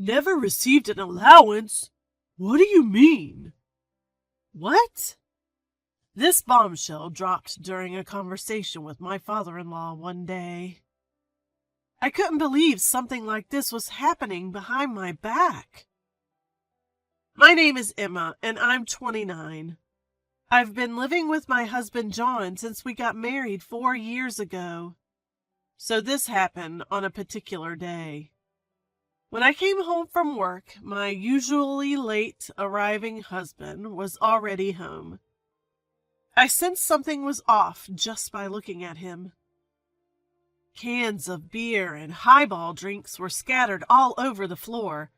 Never received an allowance? What do you mean? What? This bombshell dropped during a conversation with my father-in-law one day. I couldn't believe something like this was happening behind my back. My name is Emma, and I'm 29. I've been living with my husband John since we got married 4 years ago. So this happened on a particular day. When I came home from work, my usually late arriving husband was already home. I sensed something was off just by looking at him. Cans of beer and highball drinks were scattered all over the floor,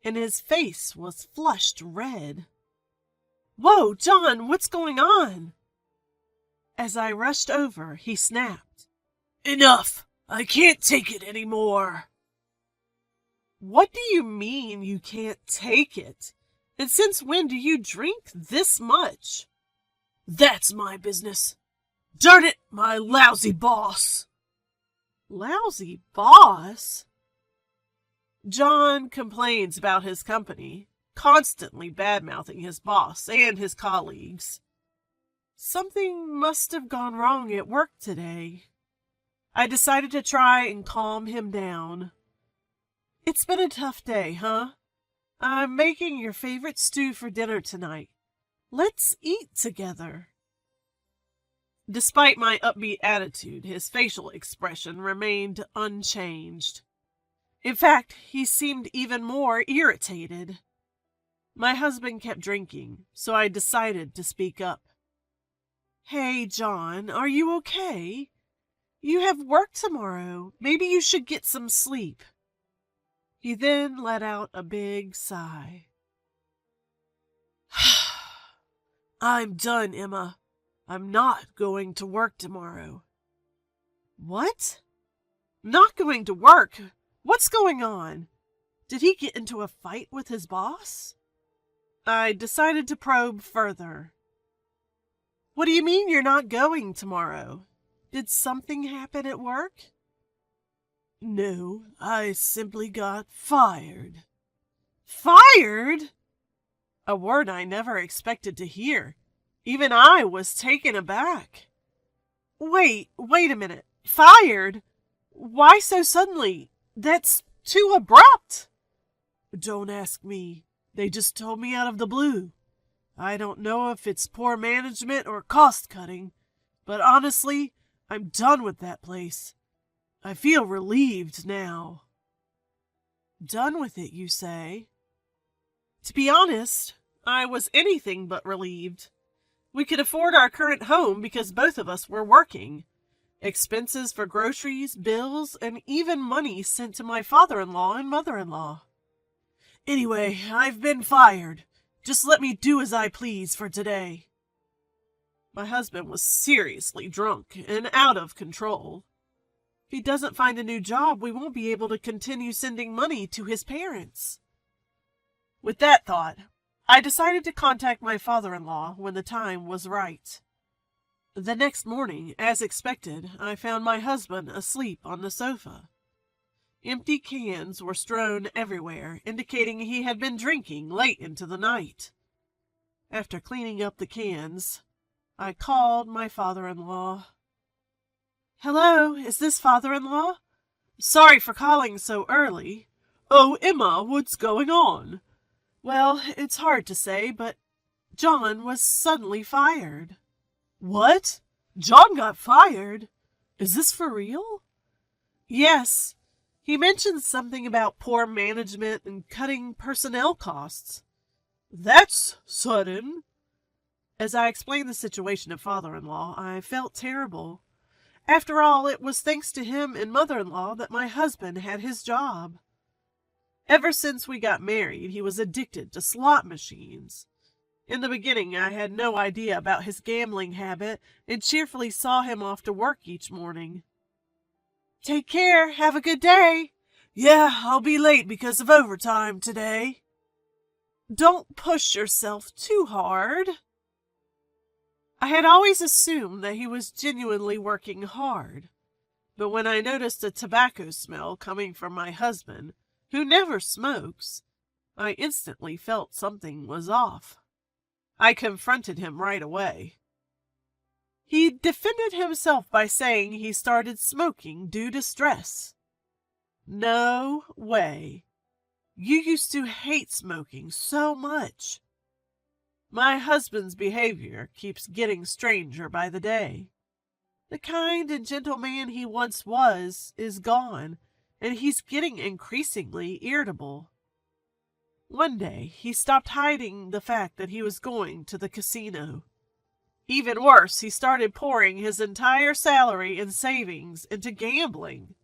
and his face was flushed red. "Whoa, John, what's going on?" As I rushed over, he snapped, "Enough! I can't take it anymore." What do you mean you can't take it? And since when do you drink this much? That's my business. Darn it, my lousy boss. Lousy boss? John complains about his company, constantly bad-mouthing his boss and his colleagues. Something must have gone wrong at work today. I decided to try and calm him down. It's been a tough day, huh? I'm making your favorite stew for dinner tonight. Let's eat together. Despite my upbeat attitude, his facial expression remained unchanged. In fact, he seemed even more irritated. My husband kept drinking, so I decided to speak up. "Hey, John, are you okay? You have work tomorrow. Maybe you should get some sleep." He then let out a big sigh. "I'm done, Emma. I'm not going to work tomorrow." What? Not going to work? What's going on? Did he get into a fight with his boss? I decided to probe further. What do you mean you're not going tomorrow? Did something happen at work? No, I simply got fired. Fired? A word I never expected to hear. Even I was taken aback. Wait a minute. Fired? Why so suddenly? That's too abrupt. Don't ask me. They just told me out of the blue. I don't know if it's poor management or cost cutting, but honestly, I'm done with that place. I feel relieved now. Done with it, you say? To be honest, I was anything but relieved. We could afford our current home because both of us were working. Expenses for groceries, bills, and even money sent to my father-in-law and mother-in-law. Anyway, I've been fired. Just let me do as I please for today. My husband was seriously drunk and out of control. If he doesn't find a new job, we won't be able to continue sending money to his parents. With that thought, I decided to contact my father-in-law when the time was right. The next morning, as expected, I found my husband asleep on the sofa. Empty cans were strewn everywhere, indicating he had been drinking late into the night. After cleaning up the cans, I called my father-in-law. Hello, is this father-in-law? Sorry for calling so early. Oh, Emma, what's going on? Well, it's hard to say, but John was suddenly fired. What? John got fired? Is this for real? Yes. He mentioned something about poor management and cutting personnel costs. That's sudden. As I explained the situation to father-in-law, I felt terrible. After all, it was thanks to him and mother-in-law that my husband had his job. Ever since we got married, he was addicted to slot machines. In the beginning, I had no idea about his gambling habit and cheerfully saw him off to work each morning. Take care. Have a good day. Yeah, I'll be late because of overtime today. Don't push yourself too hard. I had always assumed that he was genuinely working hard, but when I noticed a tobacco smell coming from my husband, who never smokes, I instantly felt something was off. I confronted him right away. He defended himself by saying he started smoking due to stress. No way. You used to hate smoking so much. My husband's behavior keeps getting stranger by the day. The kind and gentle man he once was is gone, and he's getting increasingly irritable. One day, he stopped hiding the fact that he was going to the casino. Even worse, he started pouring his entire salary and savings into gambling.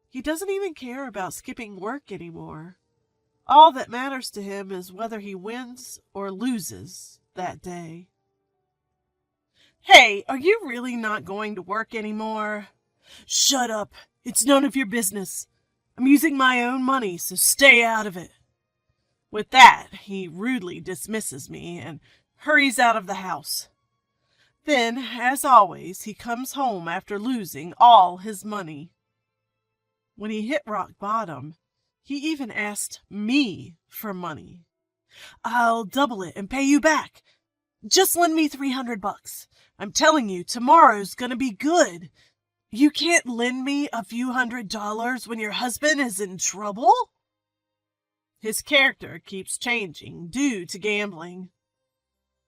He doesn't even care about skipping work anymore. All that matters to him is whether he wins or loses that day. Hey, are you really not going to work anymore? Shut up. It's none of your business. I'm using my own money, so stay out of it. With that, he rudely dismisses me and hurries out of the house. Then, as always, he comes home after losing all his money. When he hit rock bottom, he even asked me for money. I'll double it and pay you back. Just lend me $300. I'm telling you, tomorrow's gonna be good. You can't lend me a few $100s when your husband is in trouble? His character keeps changing due to gambling.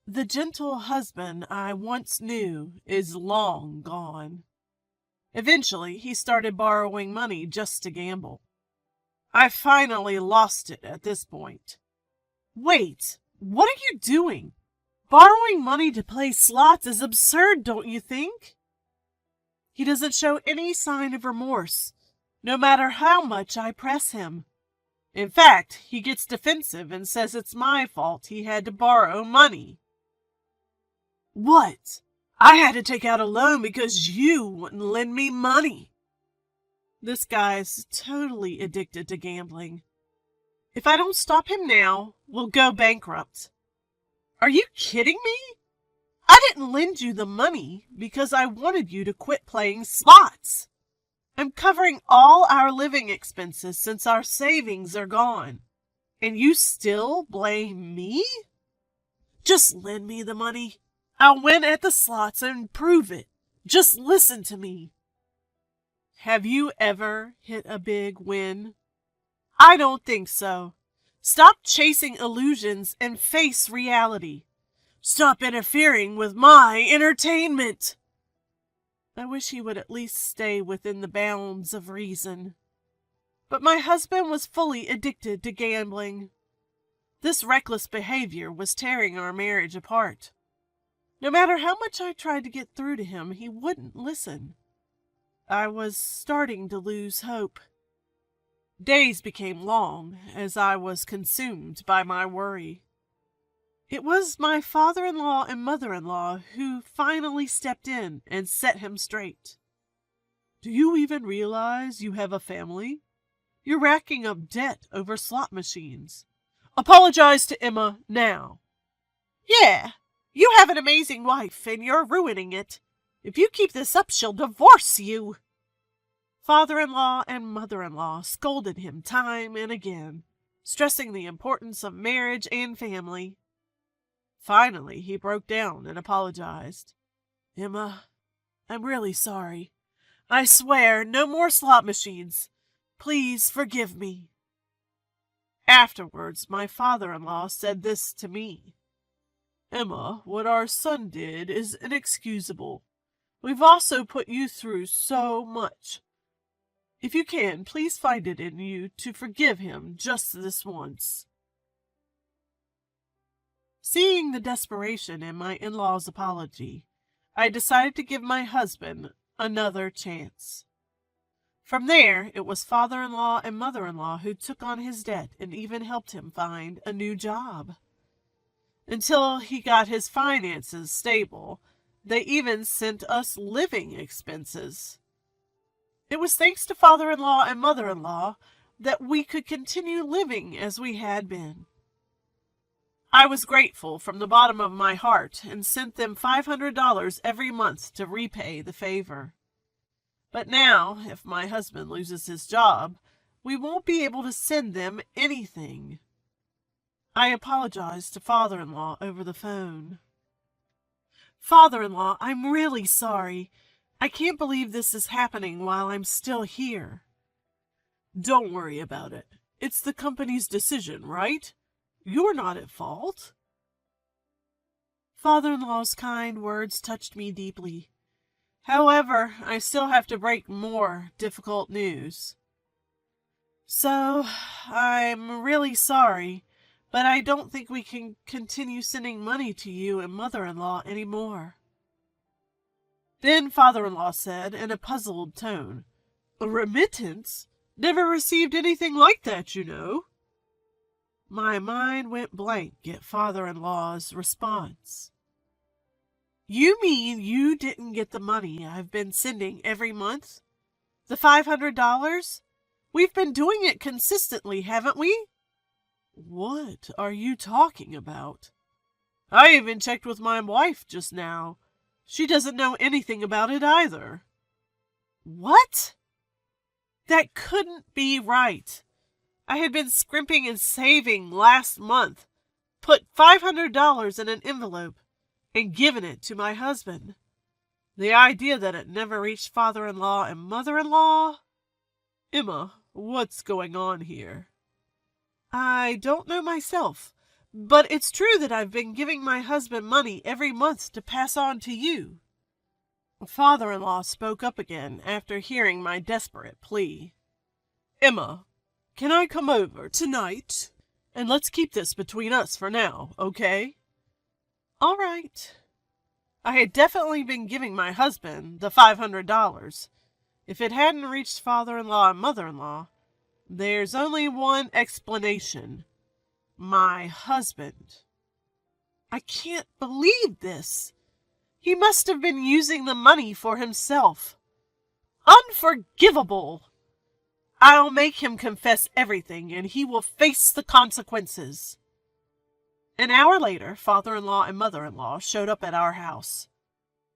The gentle husband I once knew is long gone. Eventually, he started borrowing money just to gamble. I finally lost it at this point. Wait, what are you doing? Borrowing money to play slots is absurd, don't you think? He doesn't show any sign of remorse, no matter how much I press him. In fact, he gets defensive and says it's my fault he had to borrow money. What? I had to take out a loan because you wouldn't lend me money. This guy's totally addicted to gambling. If I don't stop him now, we'll go bankrupt. Are you kidding me? I didn't lend you the money because I wanted you to quit playing slots. I'm covering all our living expenses since our savings are gone. And you still blame me? Just lend me the money. I'll win at the slots and prove it. Just listen to me. Have you ever hit a big win? I don't think so. Stop chasing illusions and face reality. Stop interfering with my entertainment. I wish he would at least stay within the bounds of reason. But my husband was fully addicted to gambling. This reckless behavior was tearing our marriage apart. No matter how much I tried to get through to him, he wouldn't listen. I was starting to lose hope. Days became long as I was consumed by my worry. It was my father-in-law and mother-in-law who finally stepped in and set him straight. Do you even realize you have a family? You're racking up debt over slot machines. Apologize to Emma now. Yeah, you have an amazing wife and you're ruining it. If you keep this up, she'll divorce you. Father-in-law and mother-in-law scolded him time and again, stressing the importance of marriage and family. Finally, he broke down and apologized. Emma, I'm really sorry. I swear, no more slot machines. Please forgive me. Afterwards, my father-in-law said this to me. Emma, what our son did is inexcusable. We've also put you through so much. If you can, please find it in you to forgive him just this once. Seeing the desperation in my in-law's apology, I decided to give my husband another chance. From there, it was father-in-law and mother-in-law who took on his debt and even helped him find a new job. Until he got his finances stable, they even sent us living expenses. It was thanks to father-in-law and mother-in-law that we could continue living as we had been. I was grateful from the bottom of my heart and sent them $500 every month to repay the favor. But now, if my husband loses his job, we won't be able to send them anything. I apologized to father-in-law over the phone. Father-in-law, I'm really sorry. I can't believe this is happening while I'm still here. Don't worry about it. It's the company's decision, right? You're not at fault. Father-in-law's kind words touched me deeply. However, I still have to break more difficult news. So, I'm really sorry, but I don't think we can continue sending money to you and mother-in-law anymore. Then father-in-law said in a puzzled tone, A remittance? Never received anything like that, you know. My mind went blank at father-in-law's response. You mean you didn't get the money I've been sending every month? The $500? We've been doing it consistently, haven't we? What are you talking about? I even checked with my wife just now. She doesn't know anything about it either. What? That couldn't be right. I had been scrimping and saving last month, put $500 in an envelope, and given it to my husband. The idea that it never reached father-in-law and mother-in-law? Emma, what's going on here? I don't know myself, but it's true that I've been giving my husband money every month to pass on to you. Father-in-law spoke up again after hearing my desperate plea. Emma, can I come over tonight? And let's keep this between us for now, okay? All right. I had definitely been giving my husband the $500. If it hadn't reached father-in-law and mother-in-law, there's only one explanation. My husband. I can't believe this. He must have been using the money for himself. Unforgivable! I'll make him confess everything, and he will face the consequences. An hour later, father-in-law and mother-in-law showed up at our house.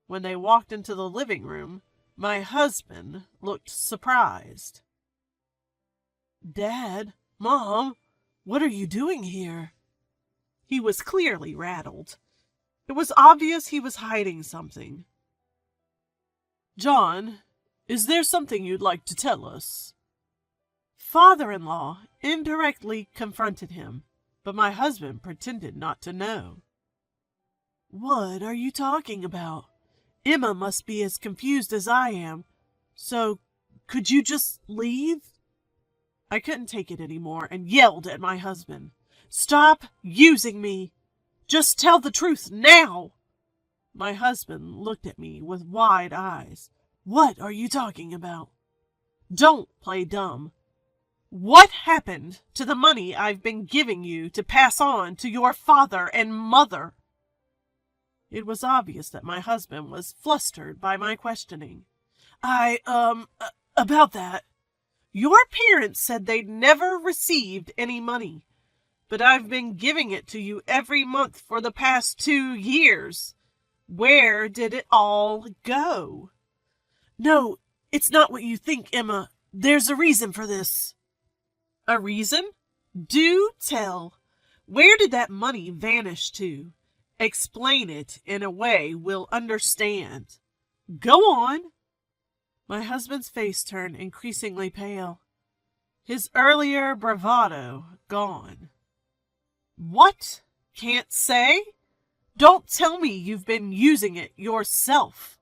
When they walked into the living room, my husband looked surprised. Dad, Mom, what are you doing here? He was clearly rattled. It was obvious he was hiding something. John, is there something you'd like to tell us? Father-in-law indirectly confronted him, but my husband pretended not to know. What are you talking about? Emma must be as confused as I am. So, could you just leave? I couldn't take it anymore and yelled at my husband. Stop using me! Just tell the truth now! My husband looked at me with wide eyes. What are you talking about? Don't play dumb. What happened to the money I've been giving you to pass on to your father and mother? It was obvious that my husband was flustered by my questioning. About that. Your parents said they'd never received any money, but I've been giving it to you every month for the past 2 years. Where did it all go? No, it's not what you think, Emma. There's a reason for this. A reason? Do tell. Where did that money vanish to? Explain it in a way we'll understand. Go on. My husband's face turned increasingly pale. His earlier bravado gone. What? Can't say? Don't tell me you've been using it yourself.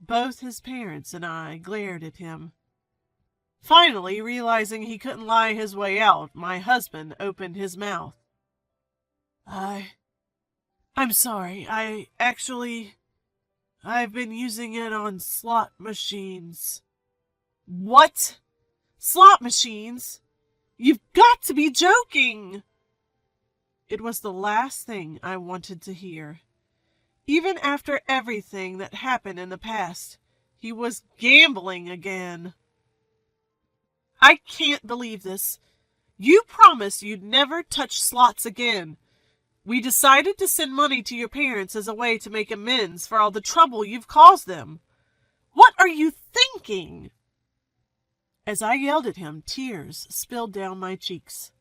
Both his parents and I glared at him. Finally, realizing he couldn't lie his way out, my husband opened his mouth. I'm sorry. I've been using it on slot machines. What? Slot machines? You've got to be joking! It was the last thing I wanted to hear. Even after everything that happened in the past, he was gambling again. I can't believe this. You promised you'd never touch slots again. We decided to send money to your parents as a way to make amends for all the trouble you've caused them. What are you thinking? As I yelled at him, tears spilled down my cheeks.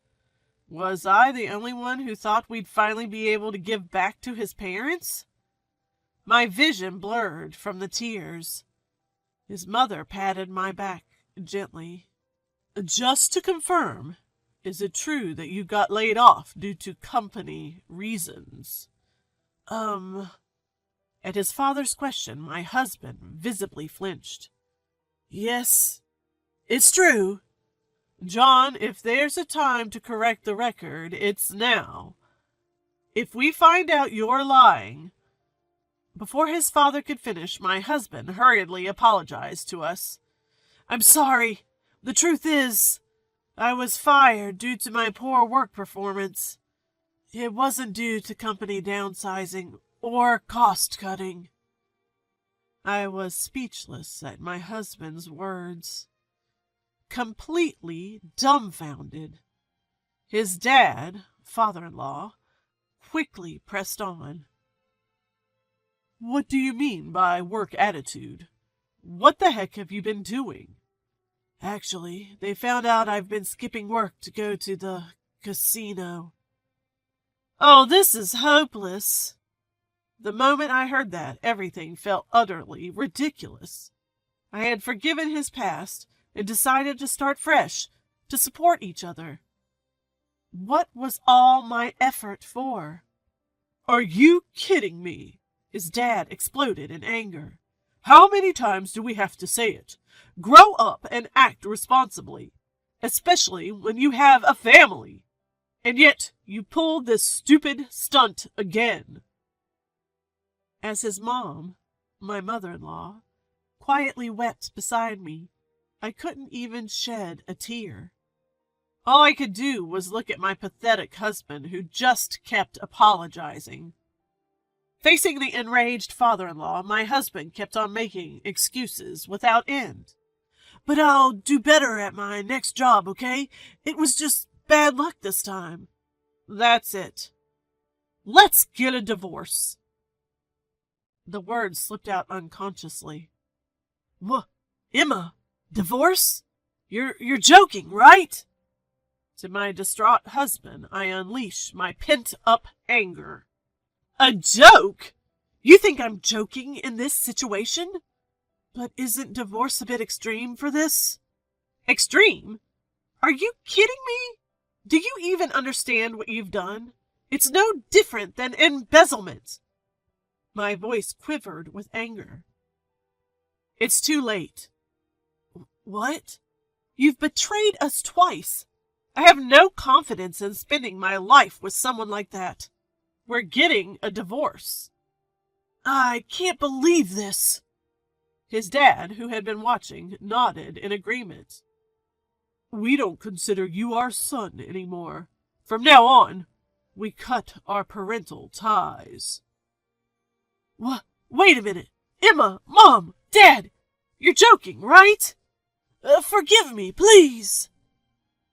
Was I the only one who thought we'd finally be able to give back to his parents? My vision blurred from the tears. His mother patted my back gently. Just to confirm, is it true that you got laid off due to company reasons? At his father's question, my husband visibly flinched. Yes, it's true. John, if there's a time to correct the record, it's now. If we find out you're lying... Before his father could finish, my husband hurriedly apologized to us. I'm sorry. The truth is, I was fired due to my poor work performance. It wasn't due to company downsizing or cost-cutting. I was speechless at my husband's words, completely dumbfounded. His dad, father-in-law, quickly pressed on. What do you mean by work attitude? What the heck have you been doing? Actually, they found out I've been skipping work to go to the casino. Oh, this is hopeless. The moment I heard that, everything felt utterly ridiculous. I had forgiven his past and decided to start fresh, to support each other. What was all my effort for? Are you kidding me? His dad exploded in anger. How many times do we have to say it? Grow up and act responsibly, especially when you have a family. And yet you pulled this stupid stunt again. As his mom, my mother-in-law, quietly wept beside me, I couldn't even shed a tear. All I could do was look at my pathetic husband, who just kept apologizing. Facing the enraged father-in-law, my husband kept on making excuses without end. But I'll do better at my next job, okay? It was just bad luck this time. That's it. Let's get a divorce. The words slipped out unconsciously. Emma, divorce? You're joking, right? To my distraught husband, I unleash my pent-up anger. A joke? You think I'm joking in this situation? But isn't divorce a bit extreme for this? Extreme? Are you kidding me? Do you even understand what you've done? It's no different than embezzlement. My voice quivered with anger. It's too late. What? You've betrayed us twice. I have no confidence in spending my life with someone like that. We're getting a divorce. I can't believe this. His dad, who had been watching, nodded in agreement. We don't consider you our son anymore. From now on, we cut our parental ties. Wait a minute. Emma, Mom, Dad, you're joking, right? Forgive me, please.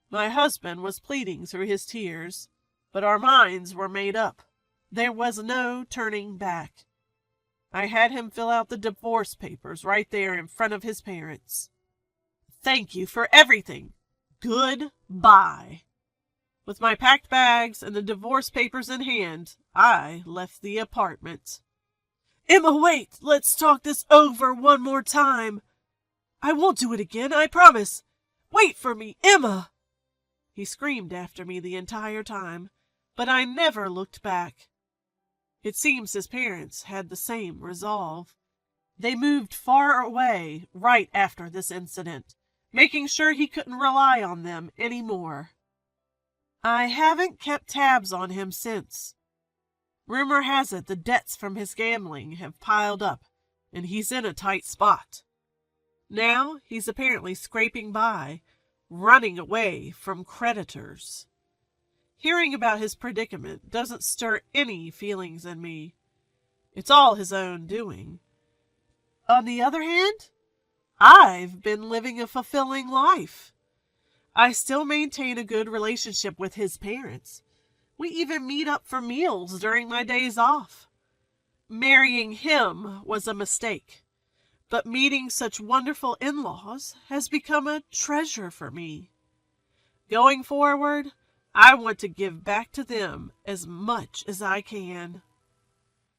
My husband was pleading through his tears, but our minds were made up. There was no turning back. I had him fill out the divorce papers right there in front of his parents. Thank you for everything. Goodbye. With my packed bags and the divorce papers in hand, I left the apartment. Emma, wait! Let's talk this over one more time. I won't do it again, I promise. Wait for me, Emma! He screamed after me the entire time, but I never looked back. It seems his parents had the same resolve. They moved far away right after this incident, making sure he couldn't rely on them anymore. I haven't kept tabs on him since. Rumor has it the debts from his gambling have piled up, and he's in a tight spot. Now he's apparently scraping by, running away from creditors. Hearing about his predicament doesn't stir any feelings in me. It's all his own doing. On the other hand, I've been living a fulfilling life. I still maintain a good relationship with his parents. We even meet up for meals during my days off. Marrying him was a mistake, But meeting such wonderful in-laws has become a treasure for me. Going forward, I want to give back to them as much as I can.